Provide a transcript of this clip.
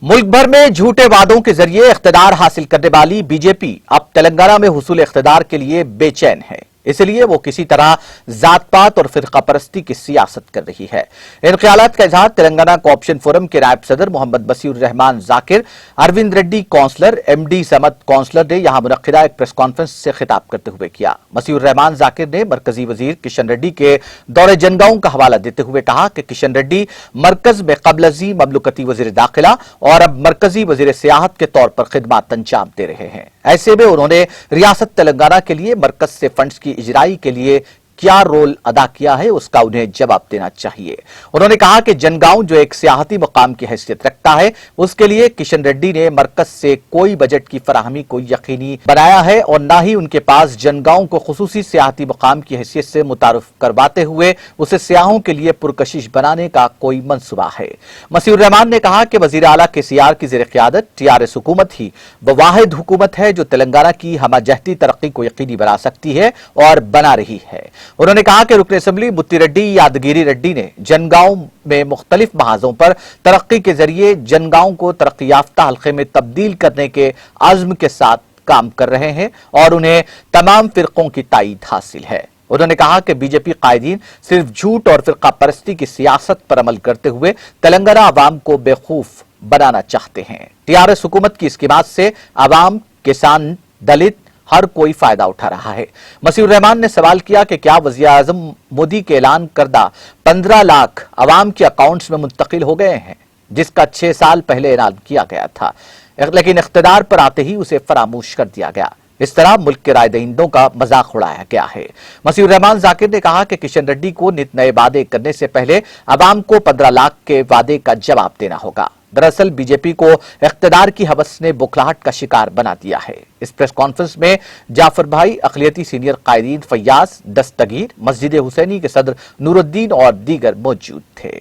मुल्क भर में झूठे वादों के जरिए इख्तिदार हासिल करने वाली बीजेपी अब तेलंगाना में हुसूल इख्तिदार के लिए बेचैन है। इसलिए वो किसी तरह जात पात और फिरका परस्ती की सियासत कर रही है। इन ख्यालात का इजहार तेलंगाना कोऑप्शन फोरम के नायब सदर Mohammad Masiur Rahman Zakir, Arvind Reddy councillor, MD Samad councillor ने यहां मुनक्किदा एक प्रेस कॉन्फ्रेंस से खिताब करते हुए किया। मसीउर रहमान जाकिर ने मरकजी वजीर किशन रेड्डी के दौरे जनगांव का हवाला देते हुए कहा कि किशन रेड्डी मरकज में कबलजी ममलुकती वजीर दाखिला और अब मरकजी वजीर सियाहत के तौर पर खिदमत अंजाम दे रहे हैं। ऐसे में उन्होंने रियासत तेलंगाना के लिए मरकज से फंड्स की इजराई के लिए क्या रोल अदा किया है, उसका उन्हें जवाब देना चाहिए। उन्होंने कहा कि जनगांव जो एक सियाहती मकाम की हैसियत रखता है, उसके लिए किशन रेड्डी ने मरकज से कोई बजट की फराहमी को यकीनी बनाया है और न ही उनके पास जनगांव को खुसूसी सियाहती मकाम की हैसियत से मुतारुफ करवाते हुए उसे सियाहों के लिए पुरकशिश बनाने का कोई मंसूबा है। मसीउर रहमान ने कहा कि वजीर आला केसीआर की ज़ेर क़यादत टीआरएस हुकूमत ही वो वाहिद हुकूमत है जो तेलंगाना की हमाजहती तरक्की को यकीनी बना सकती है और बना रही है। उन्होंने कहा कि रुकन असेंबली मुत्ती रेड्डी यादगिरी रेड्डी ने जनगांव में मुख्तलिफ महाजों पर तरक्की के जरिए जनगांव को तरक्की याफ्ता हल्के में तब्दील करने के आज़्म के साथ काम कर रहे हैं और उन्हें तमाम फिरकों की ताईद हासिल है। उन्होंने कहा कि बीजेपी कायदीन सिर्फ झूठ और फिरका परस्ती की सियासत पर अमल करते हुए तेलंगाना आवाम को बेखौफ बनाना चाहते हैं। टीआरएस हुकूमत की स्कीमात से आवाम, किसान, दलित हर कोई फायदा उठा रहा है। मसीउर रहमान ने सवाल किया कि क्या वज़ीर आज़म मोदी के ऐलान करदा 15 लाख अवाम के अकाउंट्स में मुंतकिल हो गए हैं, जिसका 6 साल पहले ऐलान किया गया था, लेकिन इख्तिदार पर आते ही उसे फरामोश कर दिया गया। इस तरह मुल्क के राय दहिंदों का मजाक उड़ाया गया है। मसीउर रहमान जाकिर ने कहा कि किशन रेड्डी को नित नए वादे करने से पहले अवाम को 15 लाख के वादे का जवाब देना होगा। दरअसल बीजेपी को इख्तिदार की हवस ने बुखलाहट का शिकार बना दिया है। इस प्रेस कॉन्फ्रेंस में जाफर भाई, अक़लियती सीनियर कायदीन फैयाज, दस्तगीर, मस्जिद हुसैनी के सदर नूरुद्दीन और दीगर मौजूद थे।